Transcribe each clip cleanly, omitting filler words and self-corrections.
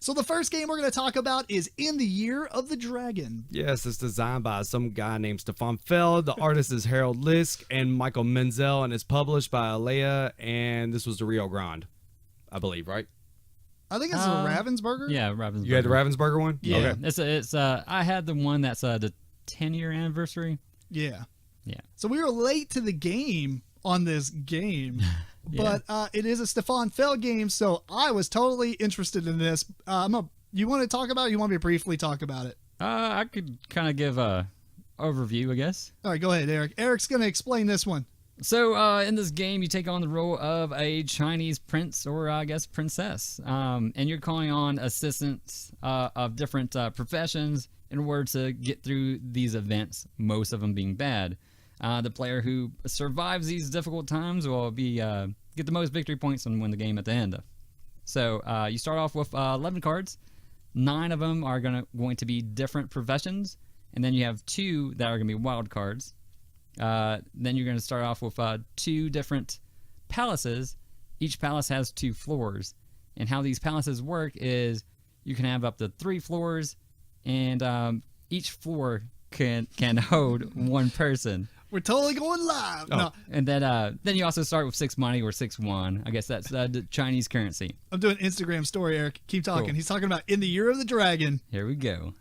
So the first game we're going to talk about is In the Year of the Dragon. Yes, it's designed by some guy named Stefan Feld. The artist is Harald, Lieske, and Michael Menzel, and it's published by Alea, and this was the Rio Grande, I believe, right? I think it's a Ravensburger. Yeah, Ravensburger. You had the Ravensburger one? Yeah, Okay. it's I had the one that's the 10-year anniversary. Yeah. Yeah. So we were late to the game on this game, Yeah. but it is a Stefan Feld game, so I was totally interested in this. You want to talk about it? You want me to briefly talk about it? I could kind of give a overview, I guess. All right, go ahead, Eric. Eric's going to explain this one. So in this game, you take on the role of a Chinese prince, or I guess princess, and you're calling on assistants of different professions in order to get through these events, most of them being bad. The player who survives these difficult times will be get the most victory points and win the game at the end. So you start off with 11 cards. 9 of them are going to be different professions, and then you have 2 that are going to be wild cards. Then you're going to start off with 2 different palaces. Each palace has 2 floors. And how these palaces work is you can have up to 3 floors, and each floor can hold 1 person. We're totally going live. Oh. No, And then you also start with 6 money or 6 yuan. I guess that's the Chinese currency. I'm doing Instagram story, Eric. Keep talking. Cool. He's talking about In the Year of the Dragon. Here we go.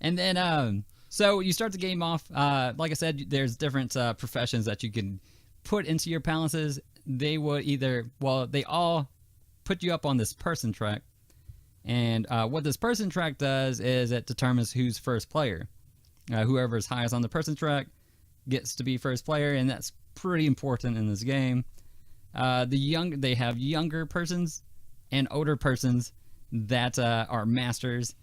And then so you start the game off. Like I said, there's different professions that you can put into your palaces. They would they all put you up on this person track. And what this person track does is it determines who's first player. Whoever is highest on the person track gets to be first player, and that's pretty important in this game. They have younger persons and older persons that are masters.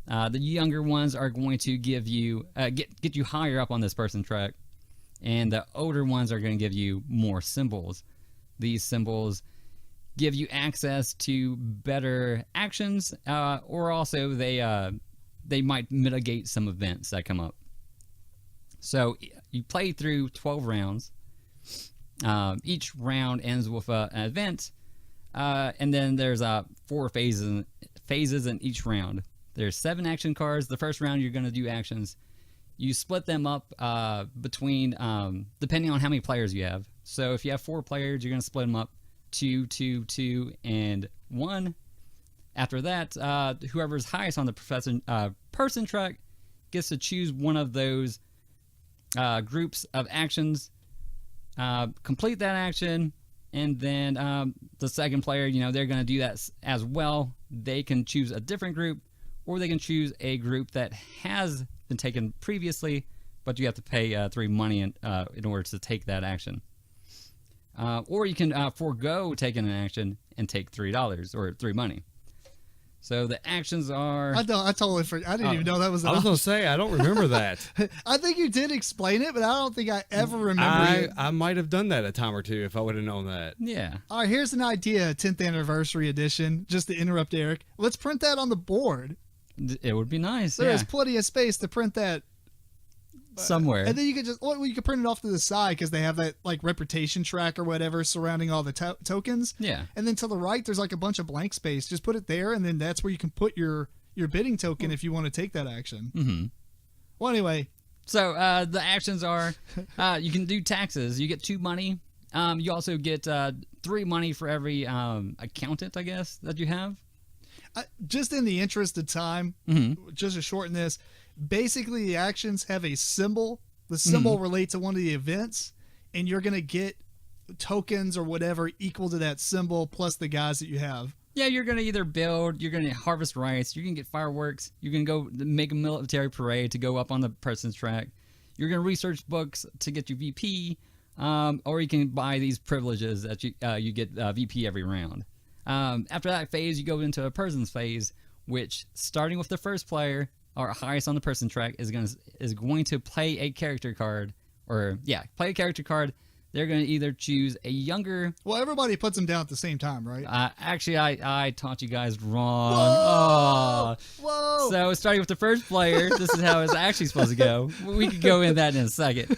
The younger ones are going to give you get you higher up on this person track, and the older ones are going to give you more symbols. These symbols give you access to better actions, or also they might mitigate some events that come up. So you play through 12 rounds. Each round ends with an event, and then there's 4 phases in each round. There's 7 action cards. The first round you're going to do actions. You split them up between depending on how many players you have. So if you have 4 players, you're going to split them up 2, 2, 2, and 1. After that, whoever's highest on the person track gets to choose one of those groups of actions, complete that action, and then the second player, they're going to do that as well. They can choose a different group, or they can choose a group that has been taken previously, but you have to pay 3 money in order to take that action. Or you can forego taking an action and take $3 or 3 money. So the actions are... I totally forgot. I didn't even know that was an I was going to say, I don't remember that. I think you did explain it, but I don't think I ever remember it. I might have done that a time or two if I would have known that. Yeah. All right, here's an idea, 10th anniversary edition, just to interrupt Eric. Let's print that on the board. It would be nice. There's plenty of space to print that somewhere. And then you could you could print it off to the side because they have that like reputation track or whatever surrounding all the tokens. Yeah. And then to the right, there's like a bunch of blank space. Just put it there, and then that's where you can put your bidding token if you want to take that action. Mm-hmm. Well, anyway. So the actions are you can do taxes. You get 2 money. You also get 3 money for every accountant, I guess, that you have. Just in the interest of time, just to shorten this, basically the actions have a symbol. The symbol relates to one of the events, and you're going to get tokens or whatever equal to that symbol plus the guys that you have. Yeah, you're going to either build, you're going to harvest rice, you're going to get fireworks, you're going to go make a military parade to go up on the person's track, you're going to research books to get your VP, or you can buy these privileges that you get VP every round. After that phase, you go into a person's phase, which starting with the first player or highest on the person track is going to play a character card, play a character card. They're going to either choose a younger... Well, everybody puts them down at the same time, right? Actually, I taught you guys wrong. Whoa! Oh. Whoa! So starting with the first player, this is how it's actually supposed to go. We could go in that in a second.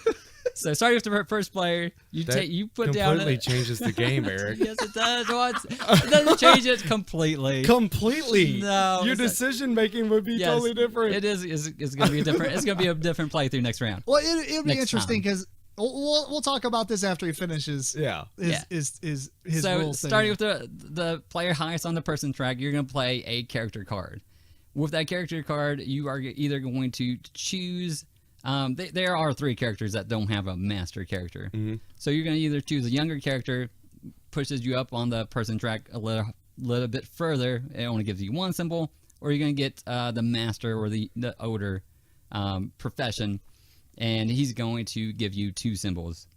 So starting with the first player, you put down completely changes the game, Eric. Yes, it does. It doesn't change it completely. Completely. No, your decision making would be totally different. It is. It's going to be a different. It's going to be a different playthrough next round. Well, it'll be Next interesting time. because we'll talk about this after he finishes. Yeah. His So rules thing. starting with the player highest on the person track, you're going to play a character card. With that character card, you are either going to choose. There are 3 characters that don't have a master character. Mm-hmm. So you're going to either choose a younger character, pushes you up on the person track a little bit further. It only gives you 1 symbol, or you're going to get the master or the older profession, and he's going to give you 2 symbols.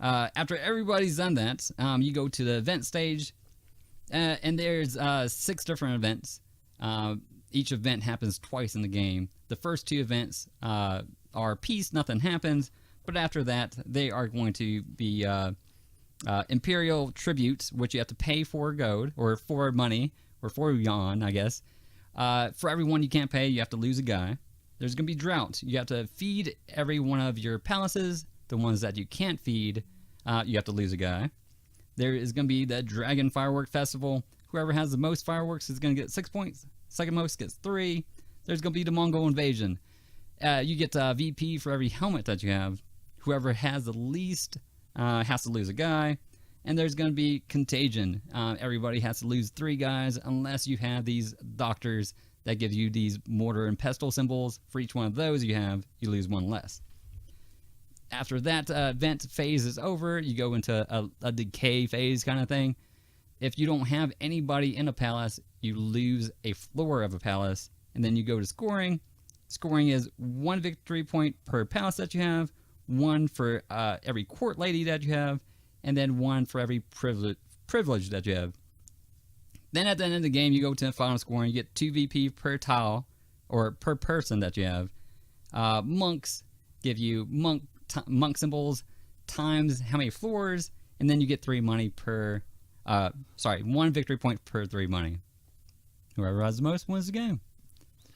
After everybody's done that, you go to the event stage, and there's 6 different events. Each event happens twice in the game. The first 2 events are peace, nothing happens, but after that, they are going to be imperial tributes, which you have to pay for gold, or for money, or for yuan, I guess. For everyone you can't pay, you have to lose a guy. There's going to be drought. You have to feed every one of your palaces. The ones that you can't feed, you have to lose a guy. There is going to be the Dragon Firework Festival. Whoever has the most fireworks is going to get 6 points. Second most gets 3. There's going to be the Mongol invasion. You get VP for every helmet that you have. Whoever has the least has to lose a guy. And there's going to be contagion. Everybody has to lose 3 guys unless you have these doctors that give you these mortar and pestle symbols. For each one of those you lose 1 less. After that event phase is over, you go into a decay phase kind of thing. If you don't have anybody in a palace, you lose a floor of a palace, and then you go to scoring. Scoring is 1 victory point per palace that you have, 1 for every court lady that you have, and then 1 for every privilege that you have. Then at the end of the game, you go to the final scoring. You get 2 VP per tile, or per person that you have. Monks give you monk symbols times how many floors, and then you get 3 money per... 1 victory point per 3 money. Whoever has the most wins the game.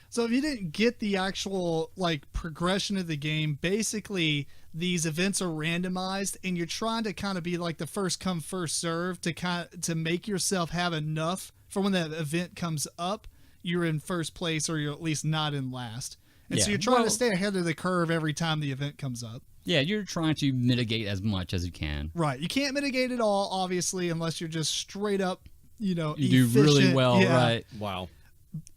So if you didn't get the actual progression of the game, basically these events are randomized, and you're trying to kind of be like the first come first serve to make yourself have enough for when that event comes up. You're in first place, or you're at least not in last. And so you're trying to stay ahead of the curve every time the event comes up. Yeah, you're trying to mitigate as much as you can. Right. You can't mitigate it all, obviously, unless you're just straight up, You efficient. do really well, right? Wow.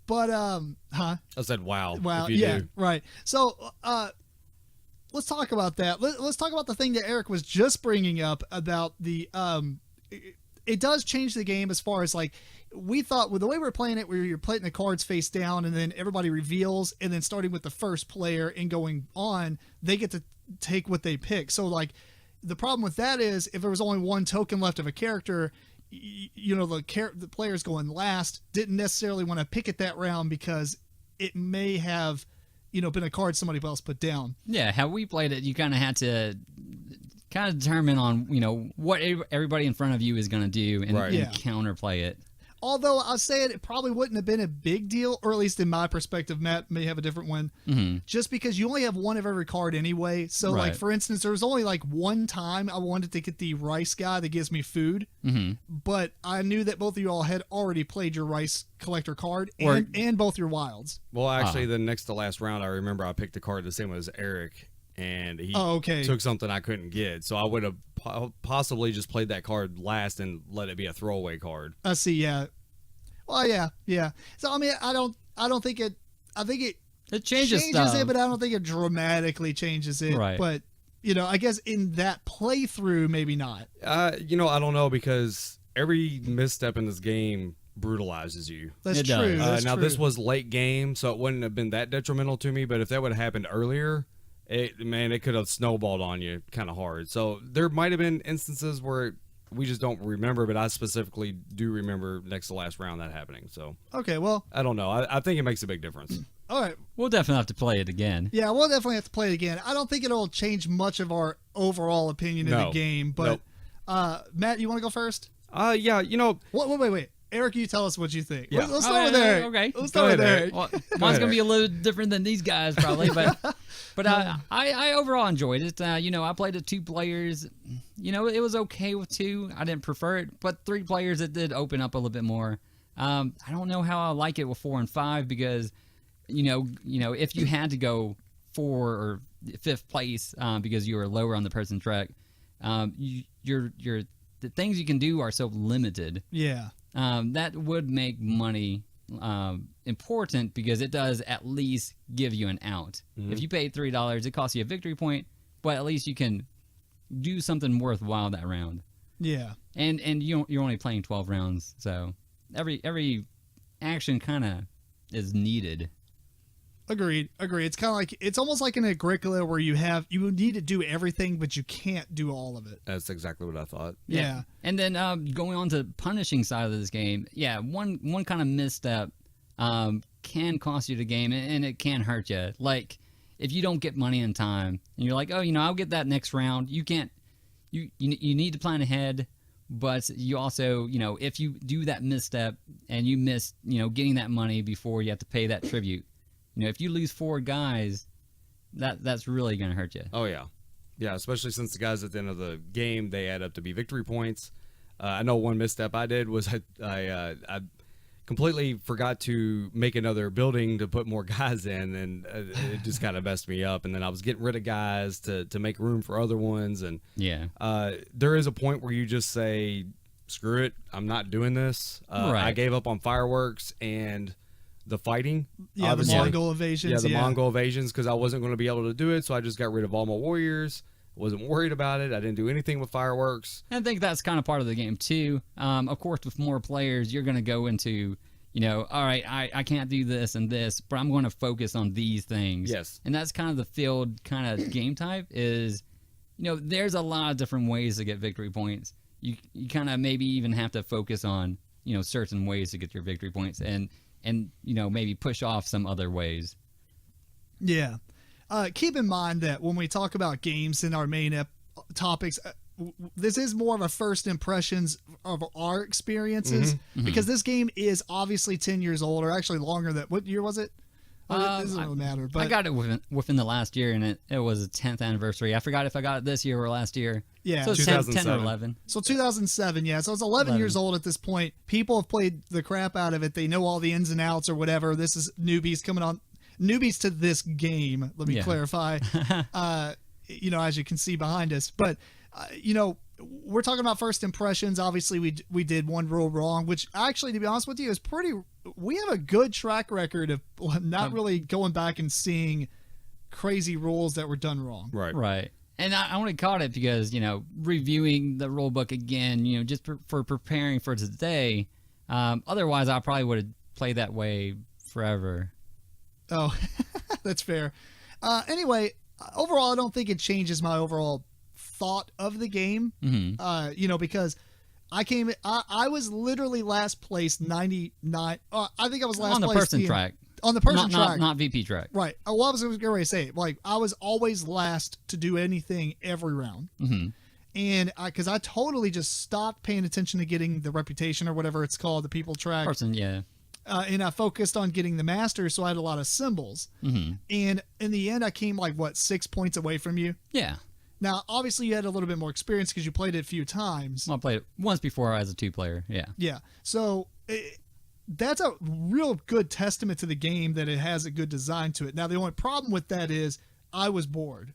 But, I said wow. Wow. If you do. Right. So, let's talk about that. Let's talk about the thing that Eric was just bringing up about the, it does change the game as far as we thought with the way we're playing it, where you're playing the cards face down and then everybody reveals, and then starting with the first player and going on, they get to take what they pick. So the problem with that is if there was only 1 token left of a character, the players going last didn't necessarily want to pick it that round because it may have, been a card somebody else put down. Yeah, how we played it, you kind of had to determine on, what everybody in front of you is going to do and counterplay it. Although I'll say it probably wouldn't have been a big deal, or at least in my perspective. Matt may have a different one, just because you only have 1 of every card anyway. So, for instance, there was only 1 time I wanted to get the rice guy that gives me food, but I knew that both of you all had already played your rice collector card and both your wilds. Well, actually, the next to last round, I remember I picked a card the same as Eric, and he took something I couldn't get. So I would have possibly just played that card last and let it be a throwaway card. I see. Yeah. Well, yeah. So I mean, I don't think it. I think it changes it, but I don't think it dramatically changes it. Right. But I guess in that playthrough, maybe not. I don't know, because every misstep in this game brutalizes you. That's true. Now this was late game, so it wouldn't have been that detrimental to me. But if that would have happened earlier, it could have snowballed on you kind of hard. So there might have been instances where we just don't remember, but I specifically do remember next to last round that happening. So okay, well, I don't know. I think it makes a big difference. All right, we'll definitely have to play it again. Yeah, we'll definitely have to play it again. I don't think it'll change much of our overall opinion of the game. But Matt, you want to go first? Yeah. Wait. Eric, you tell us what you think. Yeah. Let's start with Eric. Okay. Let's start with Eric. Well, mine's going to be a little different than these guys probably, but But I overall enjoyed it. I played it 2 players. It was okay with 2. I didn't prefer it, but 3 players it did open up a little bit more. I don't know how I like it with 4 and 5 because, if you had to go 4 or 5th place because you were lower on the person track, the things you can do are so limited. Yeah. That would make money important because it does at least give you an out. Mm-hmm. If you pay $3, it costs you a victory point, but at least you can do something worthwhile that round. Yeah. And you're only playing 12 rounds, so every action kind of is needed. Agreed. It's kind of like, it's almost like an Agricola where you need to do everything, but you can't do all of it. That's exactly what I thought. Yeah. And then going on to the punishing side of this game, one kind of misstep can cost you the game, and it can hurt you. Like, if you don't get money in time, and you're like, I'll get that next round. You can't. You need to plan ahead, but you also, if you do that misstep and you miss, getting that money before you have to pay that tribute. If you lose 4 guys, that's really going to hurt you. Oh, yeah. Yeah, especially since the guys at the end of the game, they add up to be victory points. I know one misstep I did was I completely forgot to make another building to put more guys in, and it just kind of messed me up. And then I was getting rid of guys to make room for other ones. And there is a point where you just say, screw it, I'm not doing this. Right. I gave up on fireworks and the fighting. Yeah, the Mongol evasions. Yeah, the Mongol evasions, because I wasn't going to be able to do it, so I just got rid of all my warriors. Wasn't worried about it. I didn't do anything with fireworks. I think that's kind of part of the game too. Of course, with more players, you're going to go into, all right, I can't do this and this, but I'm going to focus on these things. Yes. And that's kind of the field kind of game type is, there's a lot of different ways to get victory points. You kind of maybe even have to focus on, certain ways to get your victory points and maybe push off some other ways. Yeah. Keep in mind that when we talk about games in our main topics, this is more of a first impressions of our experiences, because this game is obviously 10 years old, or actually longer than, what year was it? It doesn't really matter. But I got it within the last year, and it was a 10th anniversary. I forgot if I got it this year or last year. Yeah. So it's 10 or 11. So 2007, yeah. So it's 11 years old at this point. People have played the crap out of it. They know all the ins and outs or whatever. This is newbies to this game, let me clarify, as you can see behind us. But, we're talking about first impressions. Obviously, we did one rule wrong, which actually, to be honest with you, is we have a good track record of not really going back and seeing crazy rules that were done wrong. Right. And I only caught it because, reviewing the rule book again, just for preparing for today. Otherwise, I probably would have played that way forever. Oh, that's fair. Anyway, overall, I don't think it changes my overall thought of the game. Because I was literally last place 99. I think I was last on the place person track. On the person track, not VP track. Right. Well, I was going to say, like, I was always last to do anything every round. And because I totally just stopped paying attention to getting the reputation or whatever it's called, the people track. Person, yeah. And I focused on getting the master, so I had a lot of symbols. And in the end, I came 6 points away from you. Yeah. Now, obviously, you had a little bit more experience because you played it a few times. Well, I played it once before as a 2-player. Yeah. Yeah. So that's a real good testament to the game that it has a good design to it. Now, the only problem with that is I was bored.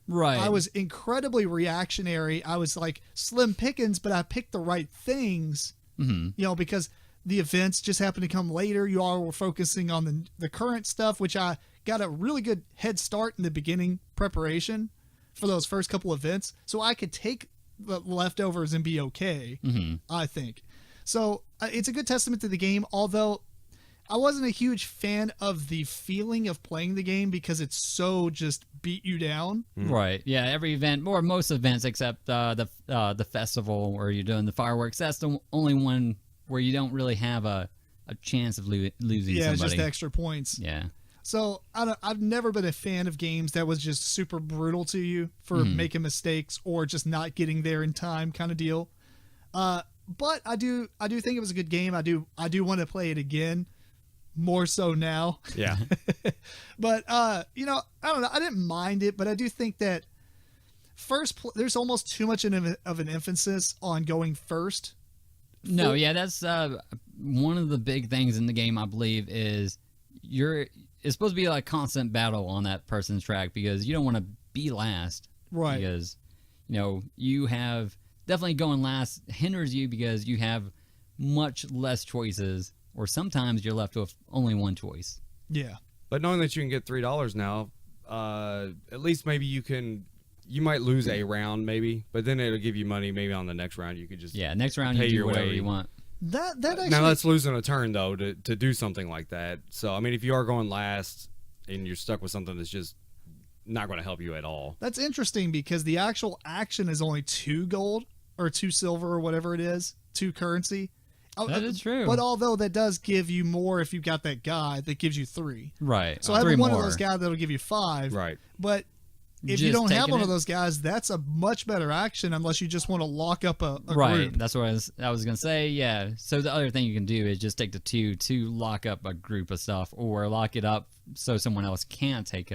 Right. I was incredibly reactionary. I was like slim pickings, but I picked the right things. Because the events just happened to come later. You all were focusing on the current stuff, which I got a really good head start in the beginning preparation for those first couple events, so I could take the leftovers and be okay, I think. So it's a good testament to the game, although I wasn't a huge fan of the feeling of playing the game because it's so just beat you down. Right. Yeah, every event, or most events except the festival where you're doing the fireworks, that's the only one where you don't really have a chance of losing somebody. Yeah, it's just extra points. Yeah. So I've never been a fan of games that was just super brutal to you for making mistakes or just not getting there in time kind of deal. But I do think it was a good game. I do want to play it again. more so now. Yeah. But I don't know. I didn't mind it, but I do think that there's almost too much of an emphasis on going first. No, yeah, that's one of the big things in the game, I believe, is it's supposed to be like a constant battle on that person's track because you don't want to be last. Right. Because, you have definitely going last hinders you because you have much less choices, or sometimes you're left with only one choice. Yeah. But knowing that you can get $3 now, at least maybe you might lose a round maybe, but then it'll give you money maybe on the next round. You could just next round pay you do your whatever way. you want. That actually, now that's losing a turn though to do something like that. So I mean, if you are going last and you're stuck with something that's just not going to help you at all. That's interesting because the actual action is only 2 gold or 2 silver or whatever it is, 2 currency. That is true. But although that does give you more if you've got that guy that gives you 3. Right. So I have one of those guys that'll give you 5. Right. But if Just you don't have taking one it? of those guys, that's a much better action unless you just want to lock up a Right. group. That's what I was going to say. Yeah. So the other thing you can do is just take the 2 to lock up a group of stuff, or lock it up so someone else can't take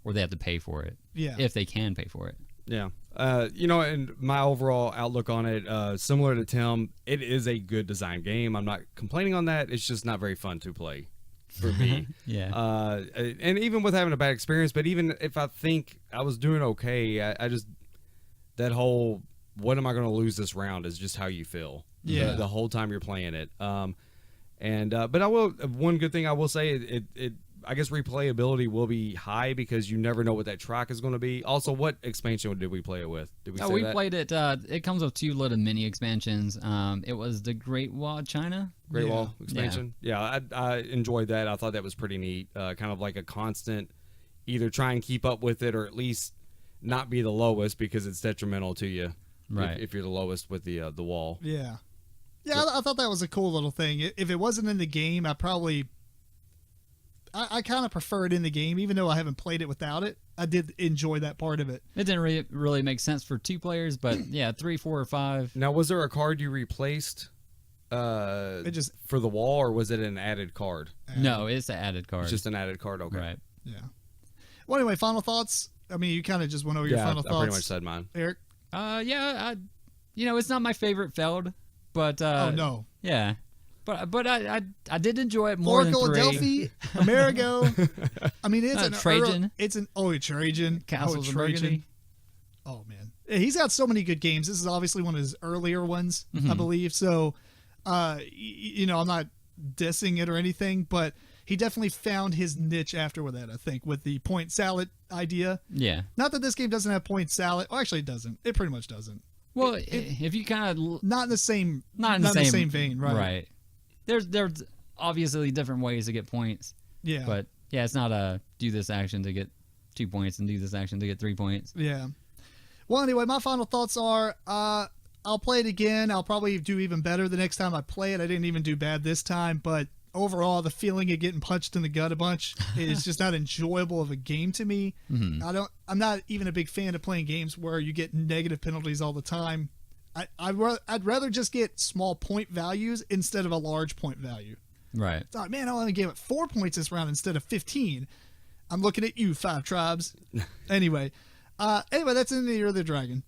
or they have to pay for it. Yeah. If they can pay for it. Yeah. And my overall outlook on it, similar to Tim, it is a good design game. I'm not complaining on that. It's just not very fun to play for me. Yeah. And even with having a bad experience, but even if I think I was doing okay, I just, that whole, what am I going to lose this round is just how you feel. Yeah. The whole time you're playing it. But I will, one good thing I will say, it I guess replayability will be high because you never know what that track is going to be. Also, what expansion did we play it with? Did we say we that? played it. It comes with 2 little mini expansions. It was the Great Wall of China. Great Wall expansion. Yeah, I enjoyed that. I thought that was pretty neat. Kind of like a constant, either try and keep up with it or at least not be the lowest because it's detrimental to you. Right. If you're the lowest with the wall. Yeah. Yeah, I thought that was a cool little thing. If it wasn't in the game, I kind of prefer it in the game, even though I haven't played it without it. I did enjoy that part of it. It didn't really make sense for 2 players, but yeah, 3, 4, or 5. Now, was there a card you replaced for the wall, or was it an added card? No, it's an added card. It's just an added card, okay. Right. Yeah. Well, anyway, final thoughts? I mean, you kind of just went over your final thoughts. I pretty much said mine. Eric? It's not my favorite Feld, but oh, no. Yeah. But I did enjoy it more Oracle than 3. Delphi, Amerigo. I mean, it's Trajan. Trajan. Castles of Burgundy. Oh man, he's got so many good games. This is obviously one of his earlier ones, I believe. So, I'm not dissing it or anything, but he definitely found his niche after with that. I think with the point salad idea. Yeah. Not that this game doesn't have point salad. Well, actually, it doesn't. It pretty much doesn't. Well, if you kind of not in the same vein, right? Right. There's obviously different ways to get points. Yeah. But yeah, it's not do this action to get 2 points and do this action to get 3 points. Yeah. Well, anyway, my final thoughts are I'll play it again. I'll probably do even better the next time I play it. I didn't even do bad this time, but overall, the feeling of getting punched in the gut a bunch is just not enjoyable of a game to me. Mm-hmm. I'm not even a big fan of playing games where you get negative penalties all the time. I'd rather just get small point values instead of a large point value. Right. Thought, man, I only gave it 4 points this round instead of 15. I'm looking at you, 5 tribes. Anyway, that's in the Year of the Dragon.